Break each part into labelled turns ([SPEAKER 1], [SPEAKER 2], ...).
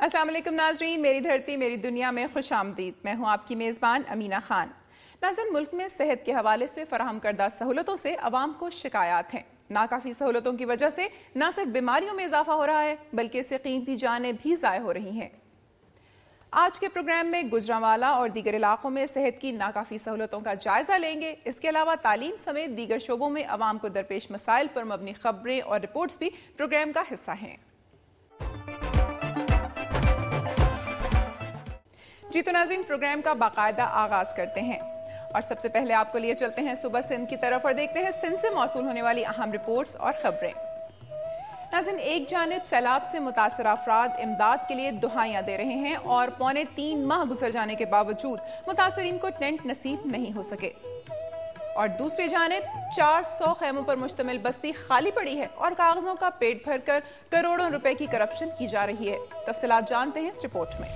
[SPEAKER 1] السلام علیکم ناظرین، میری دھرتی میری دنیا میں خوش آمدید۔ میں ہوں آپ کی میزبان امینہ خان۔ ناظرین، ملک میں صحت کے حوالے سے فراہم کردہ سہولتوں سے عوام کو شکایات ہیں۔ ناکافی سہولتوں کی وجہ سے نہ صرف بیماریوں میں اضافہ ہو رہا ہے بلکہ اس سے قیمتی جانیں بھی ضائع ہو رہی ہیں۔ آج کے پروگرام میں گجرانوالہ اور دیگر علاقوں میں صحت کی ناکافی سہولتوں کا جائزہ لیں گے۔ اس کے علاوہ تعلیم سمیت دیگر شعبوں میں عوام کو درپیش مسائل پر مبنی خبریں اور رپورٹس بھی پروگرام کا حصہ ہیں۔ جی تو ناظرین، پروگرام کا باقاعدہ آغاز کرتے ہیں اور سب سے پہلے آپ کو لیے چلتے ہیں صوبہ سندھ کی طرف اور دیکھتے ہیں سندھ سے موصول ہونے والی اہم رپورٹس اور خبریں۔ ناظرین، ایک جانب سیلاب سے متاثرہ افراد امداد کے لیے دہائیاں دے رہے ہیں اور 3.25 ماہ گزر جانے کے باوجود متاثرین کو ٹینٹ نصیب نہیں ہو سکے، اور دوسری جانب 400 خیموں پر مشتمل بستی خالی پڑی ہے اور کاغذوں کا پیٹ بھر کر کروڑوں روپے کی کرپشن کی جا رہی ہے۔ تفصیلات جانتے ہیں اس رپورٹ میں۔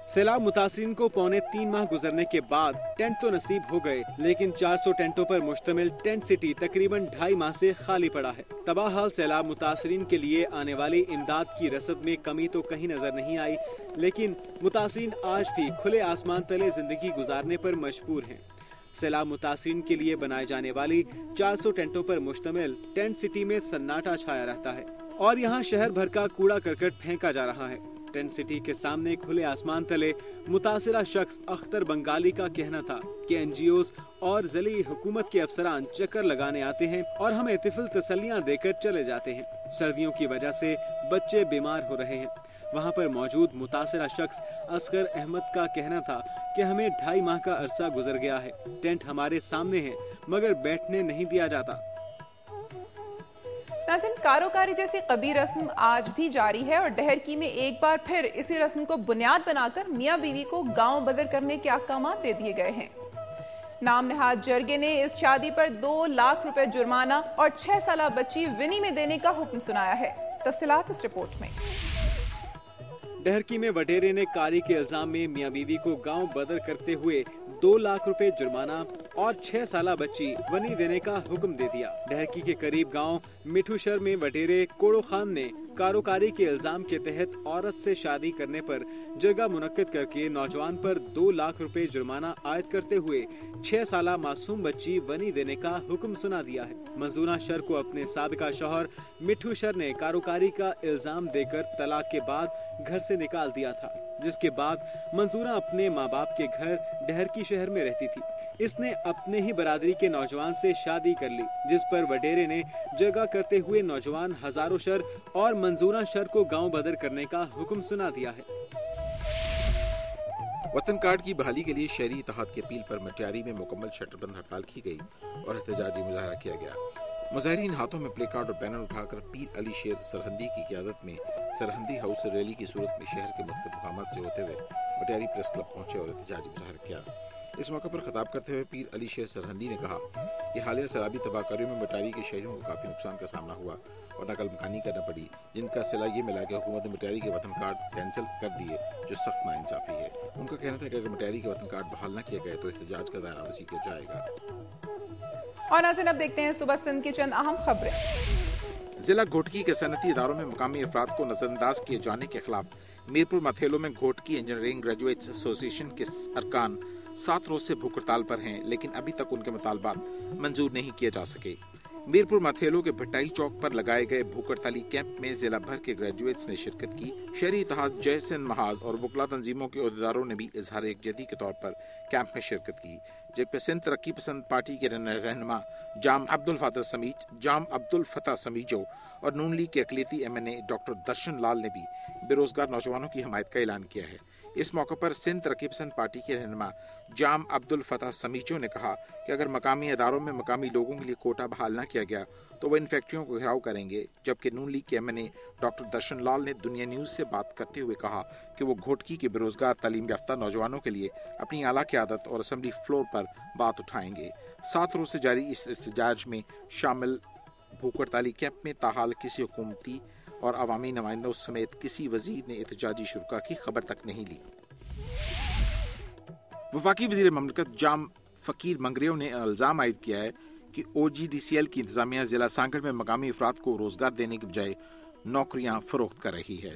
[SPEAKER 2] سیلاب متاثرین کو 3.25 ماہ گزرنے کے بعد ٹینٹ تو نصیب ہو گئے، لیکن 400 ٹینٹوں پر مشتمل ٹینٹ سٹی تقریباً 2.5 ماہ سے خالی پڑا ہے۔ تباہ حال سیلاب متاثرین کے لیے آنے والی امداد کی رسد میں کمی تو کہیں نظر نہیں آئی، لیکن متاثرین آج بھی کھلے آسمان تلے زندگی گزارنے پر مجبور ہیں۔ سیلاب متاثرین کے لیے بنائے جانے والی 400 ٹینٹوں پر مشتمل ٹینٹ سٹی میں سناٹا چھایا رہتا ہے اور یہاں شہر بھر کا کوڑا کرکٹ پھینکا جا رہا ہے۔ ٹینٹ سٹی کے سامنے کھلے آسمان تلے متاثرہ شخص اختر بنگالی کا کہنا تھا کہ این جی اوز اور ضلعی حکومت کے افسران چکر لگانے آتے ہیں اور ہمیں طفل تسلیاں دے کر چلے جاتے ہیں۔ سردیوں کی وجہ سے بچے بیمار ہو رہے ہیں۔ وہاں پر موجود متاثرہ شخص اصغر احمد کا کہنا تھا کہ ہمیں 2.5 ماہ کا عرصہ گزر گیا ہے، ٹینٹ ہمارے سامنے ہے مگر بیٹھنے نہیں دیا جاتا۔
[SPEAKER 1] ناظرین، کاروکاری جیسی قبیح رسم آج بھی جاری ہے اور ڈہرکی میں ایک بار پھر اسی رسم کو بنیاد بنا کر میاں بیوی کو گاؤں بدر کرنے کے احکامات دے دیے گئے ہیں۔ نام نہاد جرگے نے اس شادی پر 2 لاکھ روپے جرمانہ اور 6 سالہ بچی ونی میں دینے کا حکم سنایا ہے۔ تفصیلات اس رپورٹ میں۔
[SPEAKER 2] ڈہرکی میں وڈیرے نے کاری کے الزام میں میاں بیوی کو گاؤں بدر کرتے ہوئے 2 لاکھ روپے جرمانہ اور 6 سالہ بچی ونی دینے کا حکم دے دیا۔ ڈہرکی کے قریب گاؤں مٹھوشر میں وڈیرے کوڑو خان نے کاروکاری کے الزام کے تحت عورت سے شادی کرنے پر جرگہ منعقد کر کے نوجوان پر 2 لاکھ روپے جرمانہ عائد کرتے ہوئے 6 سالہ معصوم بچی ونی دینے کا حکم سنا دیا ہے۔ منظورہ شر کو اپنے سابقہ شوہر مٹھو شر نے کاروکاری کا الزام دے کر طلاق کے بعد گھر سے نکال دیا تھا، جس کے بعد منظورہ اپنے ماں باپ کے گھر ڈہرکی شہر میں رہتی تھی۔ اس نے اپنے ہی برادری کے نوجوان سے شادی کر لی، جس پر وڈیرے نے جرگہ کرتے ہوئے نوجوان ہزاروں شر اور منظورہ شر کو گاؤں بدر کرنے کا حکم سنا دیا ہے۔
[SPEAKER 3] وطن کارڈ کی بحالی کے لیے شہری اتحاد کی اپیل پر مٹیاری میں مکمل شٹر بند ہڑتال کی گئی اور احتجاجی مظاہرہ کیا گیا۔ مظاہرین ہاتھوں میں پلے کارڈ اور بینر اٹھا کر پیر علی شیر سرہندی کی قیادت میں سرہندی ہاؤس سے ریلی کی صورت میں شہر کے مختلف مقامات سے ہوتے ہوئے مٹیاری پریس کلب پہنچے اور احتجاجی مظاہرہ کیا۔ اس موقع پر خطاب کرتے ہوئے پیر علی شیر سرہندی نے کہا کہ حالیہ سیلابی تباہ کاریوں میں مٹیاری کے شہریوں کو کافی نقصان کا سامنا ہوا اور نقل مکانی کرنا پڑی، جن کا صلہ یہ ملا کہ حکومت نے مٹیاری کے وطن کارڈ کینسل کر دیے، جو سخت ناانصافی ہے۔ ان کا کہنا تھا کہ اگر مٹیاری کے وطن کارڈ بحال نہ کیے گئے تو احتجاج کا دائرہ وسیع کیا جائے گا۔
[SPEAKER 1] اور ناظرین، اب دیکھتے ہیں صبح سندھ کی چند اہم خبریں۔
[SPEAKER 3] ضلع گھوٹکی کے صنعتی اداروں میں مقامی افراد کو نظر انداز کیے جانے کے خلاف میرپور متھیلو میں گھوٹکی انجینئرنگ گریجویٹس ایسوسی ایشن کے ارکان 7 روز سے بھوک ہڑتال پر ہیں، لیکن ابھی تک ان کے مطالبات منظور نہیں کیے جا سکے۔ میرپور متھیلو کے بھٹائی چوک پر لگائے گئے بھوک ہڑتالی کیمپ میں ضلع بھر کے گریجویٹس نے شرکت کی۔ شہری اتحاد جے سندھ محاذ اور وکلا تنظیموں کے عہدیداروں نے بھی اظہار یکجہتی کے طور پر کیمپ میں شرکت کی، جبکہ سندھ ترقی پسند پارٹی کے رہنما جام عبدالفتح سمیجو اور نون لیگ کے اقلیتی ایم این اے ڈاکٹر درشن لال نے بھی بے روزگار نوجوانوں کی حمایت کا اعلان کیا ہے۔ اس موقع پر سندھ ترقی پسند پارٹی کے رہنما جام عبدالفتح سمیجو نے کہا کہ اگر مقامی اداروں میں مقامی لوگوں کے لیے کوٹا بحال نہ کیا گیا تو وہ ان فیکٹریوں کو گھیراؤ کریں گے، جبکہ نون لیگ کے ایم این اے ڈاکٹر درشن لال نے دنیا نیوز سے بات کرتے ہوئے کہا کہ وہ گھوٹکی کے بے روزگار تعلیم یافتہ نوجوانوں کے لیے اپنی اعلیٰ قیادت اور اسمبلی فلور پر بات اٹھائیں گے۔ 7 روز سے جاری اس احتجاج میں شامل بھوک ہڑتالی کیمپ میں تاحال کسی حکومتی اور عوامی نمائندوں سمیت کسی وزیر نے احتجاجی شرکا کی خبر تک نہیں لی۔ وفاقی وزیر مملکت جام فقیر منگریو نے الزام عائد کیا ہے کہ او جی ڈی سی ایل کی انتظامیہ ضلع سانگڑ میں مقامی افراد کو روزگار دینے کے بجائے نوکریاں فروخت کر رہی ہے۔